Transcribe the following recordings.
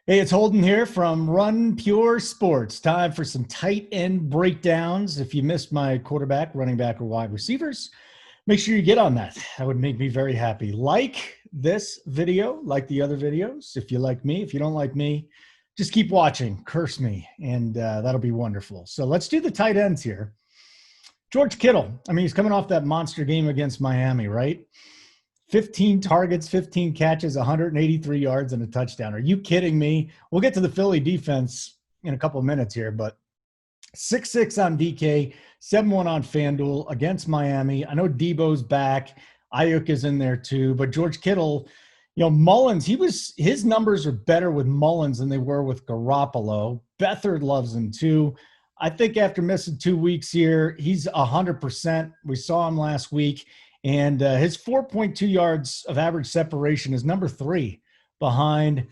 Hey, it's Holden here from Run Pure Sports. Time for some tight end breakdowns. If you missed my quarterback, running back, or wide receivers, make sure you get on that. That would make me very happy. Like this video, like the other videos. If you like me, if you don't like me, just keep watching, curse me, and that'll be wonderful. So let's do the tight ends here. George Kittle. I mean, he's coming off that monster game against Miami, right? 15 targets, 15 catches, 183 yards, and a touchdown. Are you kidding me? We'll get to the Philly defense in a couple of minutes here, but 6-6 on DK, 7-1 on FanDuel against Miami. I know Debo's back. Ayuk is in there too, but George Kittle, Mullins, his numbers are better with Mullins than they were with Garoppolo. Beathard loves him too. I think after missing 2 weeks here, he's 100%. We saw him last week. And his 4.2 yards of average separation is number 3 behind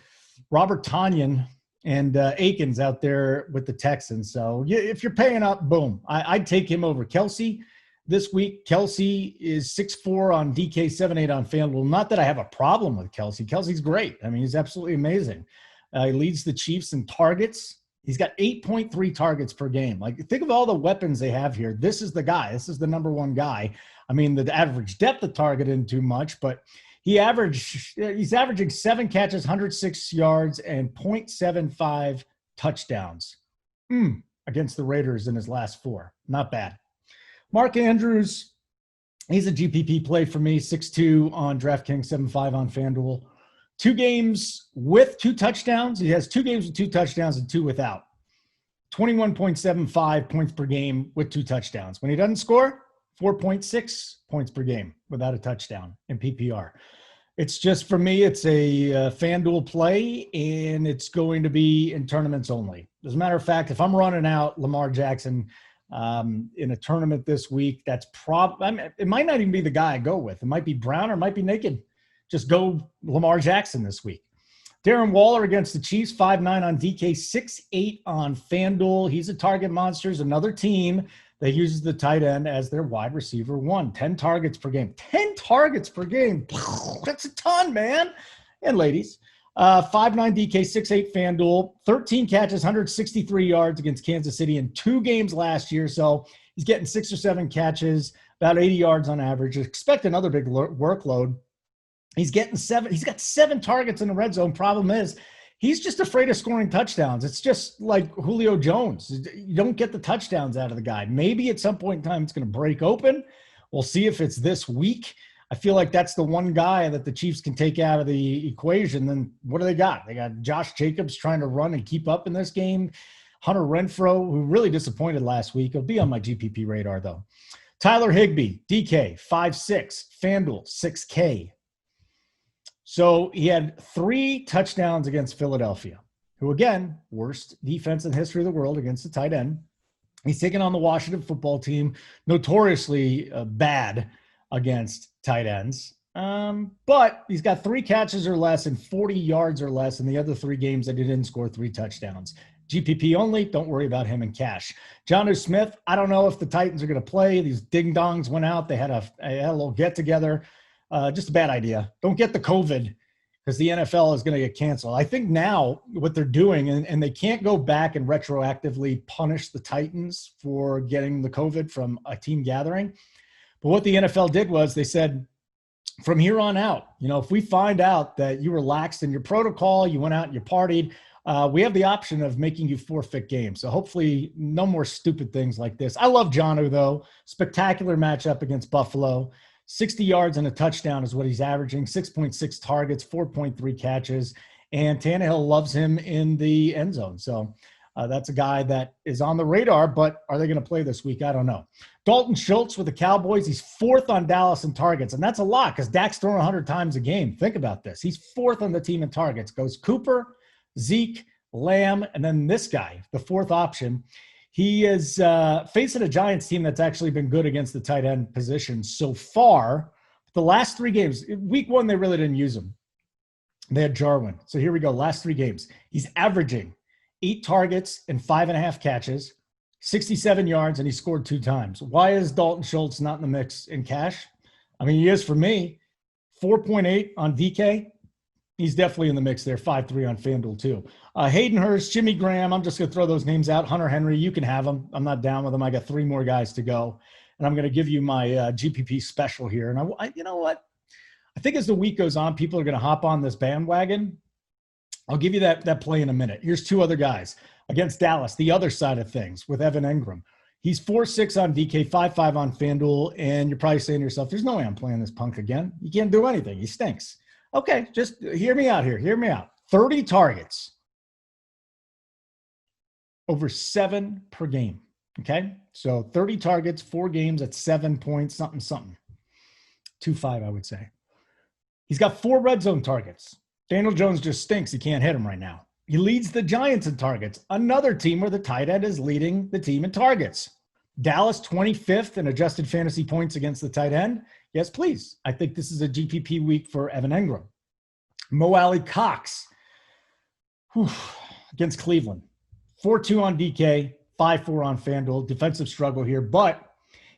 Robert Tonyan and Akins out there with the Texans. So if you're paying up, boom, I'd take him over Kelsey this week. Kelsey is 6'4" on DK, 7'8" on FanDuel. Not that I have a problem with Kelsey. Kelsey's great. I mean, he's absolutely amazing. He leads the Chiefs in targets. He's got 8.3 targets per game. Like, think of all the weapons they have here. This is the guy. This is the number one guy. I mean, the average depth of target isn't too much, but he's averaging 7 catches, 106 yards, and 0.75 touchdowns against the Raiders in his last 4. Not bad. Mark Andrews, he's a GPP play for me, 6'2" on DraftKings, 7'5" on FanDuel. 2 games with 2 touchdowns. He has 2 games with 2 touchdowns and 2 without. 21.75 points per game with 2 touchdowns. When he doesn't score, 4.6 points per game without a touchdown in PPR. It's just, for me, it's a FanDuel play, and it's going to be in tournaments only. As a matter of fact, if I'm running out Lamar Jackson in a tournament this week, it might not even be the guy I go with. It might be Brown or it might be naked. Just go Lamar Jackson this week. Darren Waller against the Chiefs, 5'9" on DK, 6'8" on FanDuel. He's a target monster. Is another team that uses the tight end as their wide receiver 1. 10 targets per game. 10 targets per game. That's a ton, man. And ladies. 5'9" DK, 6'8" FanDuel. 13 catches, 163 yards against Kansas City in 2 games last year. So he's getting 6 or 7 catches, about 80 yards on average. Expect another big workload. He's got 7 targets in the red zone. Problem is, he's just afraid of scoring touchdowns. It's just like Julio Jones. You don't get the touchdowns out of the guy. Maybe at some point in time it's going to break open. We'll see if it's this week. I feel like that's the one guy that the Chiefs can take out of the equation. Then what do they got? They got Josh Jacobs trying to run and keep up in this game. Hunter Renfrow, who really disappointed last week. He'll be on my GPP radar, though. Tyler Higbee, DK, 5'6", FanDuel, 6K. So he had 3 touchdowns against Philadelphia, who, again, worst defense in the history of the world against the tight end. He's taken on the Washington football team, notoriously bad against tight ends. But he's got 3 catches or less and 40 yards or less in the other 3 games that he didn't score 3 touchdowns. GPP only. Don't worry about him in cash. Jonnu Smith, I don't know if the Titans are going to play. These ding-dongs went out. They had a little get-together. Just a bad idea. Don't get the COVID, because the NFL is going to get canceled. I think now what they're doing, and they can't go back and retroactively punish the Titans for getting the COVID from a team gathering. But what the NFL did was they said, from here on out, if we find out that you relaxed in your protocol, you went out and you partied, we have the option of making you forfeit games. So hopefully no more stupid things like this. I love Jonnu, though. Spectacular matchup against Buffalo. 60 yards and a touchdown is what he's averaging, 6.6 targets, 4.3 catches, and Tannehill loves him in the end zone. So that's a guy that is on the radar, but are they going to play this week? I don't know. Dalton Schultz with the Cowboys, he's 4th on Dallas in targets, and that's a lot because Dak's throwing 100 times a game. Think about this. He's 4th on the team in targets. Goes Cooper, Zeke, Lamb, and then this guy, the 4th option. He is facing a Giants team that's actually been good against the tight end position so far. The last 3 games, week 1, they really didn't use him. They had Jarwin. So here we go. Last 3 games. He's averaging 8 targets and 5.5 catches, 67 yards, and he scored 2 times. Why is Dalton Schultz not in the mix in cash? I mean, he is for me. 4.8 on DK. He's definitely in the mix there. 5-3 on FanDuel too. Hayden Hurst, Jimmy Graham. I'm just going to throw those names out. Hunter Henry, you can have them. I'm not down with them. I got 3 more guys to go. And I'm going to give you my GPP special here. And I you know what? I think as the week goes on, people are going to hop on this bandwagon. I'll give you that play in a minute. Here's 2 other guys against Dallas, the other side of things with Evan Engram. He's 4-6 on DK, 5-5 on FanDuel, and you're probably saying to yourself, there's no way I'm playing this punk again. You can't do anything. He stinks. Okay, just hear me out here. Hear me out. 30 targets, over 7 per game, okay? So 30 targets, 4 games at 7 points, something. 2.5, I would say. He's got 4 red zone targets. Daniel Jones just stinks. He can't hit him right now. He leads the Giants in targets, another team where the tight end is leading the team in targets. Dallas 25th in adjusted fantasy points against the tight end. Yes, please. I think this is a GPP week for Evan Engram. Mo Alley Cox against Cleveland. 4-2 on DK, 5-4 on FanDuel. Defensive struggle here, but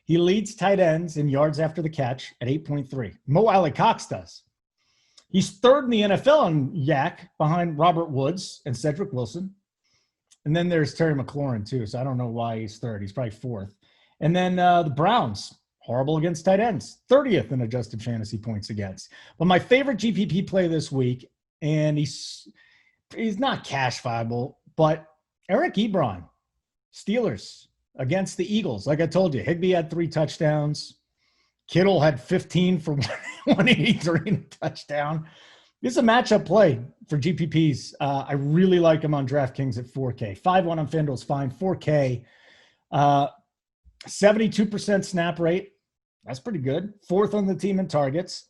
he leads tight ends in yards after the catch at 8.3. Mo Alley Cox does. He's 3rd in the NFL on Yak behind Robert Woods and Cedric Wilson. And then there's Terry McLaurin too, so I don't know why he's 3rd. He's probably 4th. And then the Browns, horrible against tight ends, 30th in adjusted fantasy points against. But my favorite GPP play this week, and he's not cash viable, but Eric Ebron, Steelers against the Eagles. Like I told you, Higbee had 3 touchdowns. Kittle had 15 for 183 and a touchdown. This is a matchup play for GPPs. I really like him on DraftKings at 4K. 5-1 on FanDuel is fine. 4K. 72% snap rate. That's pretty good. 4th on the team in targets.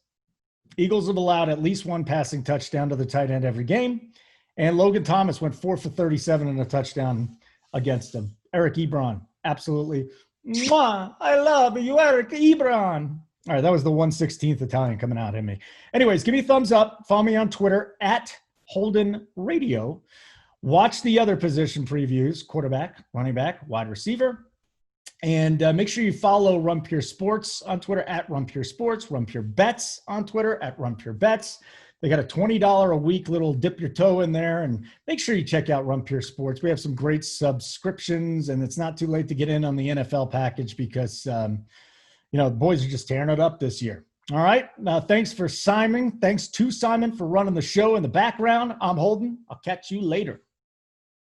Eagles have allowed at least 1 passing touchdown to the tight end every game. And Logan Thomas went 4 for 37 and a touchdown against him. Eric Ebron, absolutely. Mwah, I love you, Eric Ebron. All right, that was the 1/16th Italian coming out in me. Anyways, give me a thumbs up. Follow me on Twitter at Holden Radio. Watch the other position previews, quarterback, running back, wide receiver. And make sure you follow Run Pure Sports on Twitter at Run Pure Sports, Run Pure Bets on Twitter at Run Pure Bets. They got a $20 a week little dip your toe in there, and make sure you check out Run Pure Sports. We have some great subscriptions, and it's not too late to get in on the NFL package because, the boys are just tearing it up this year. All right. Thanks for Simon. Thanks to Simon for running the show in the background. I'm Holden. I'll catch you later.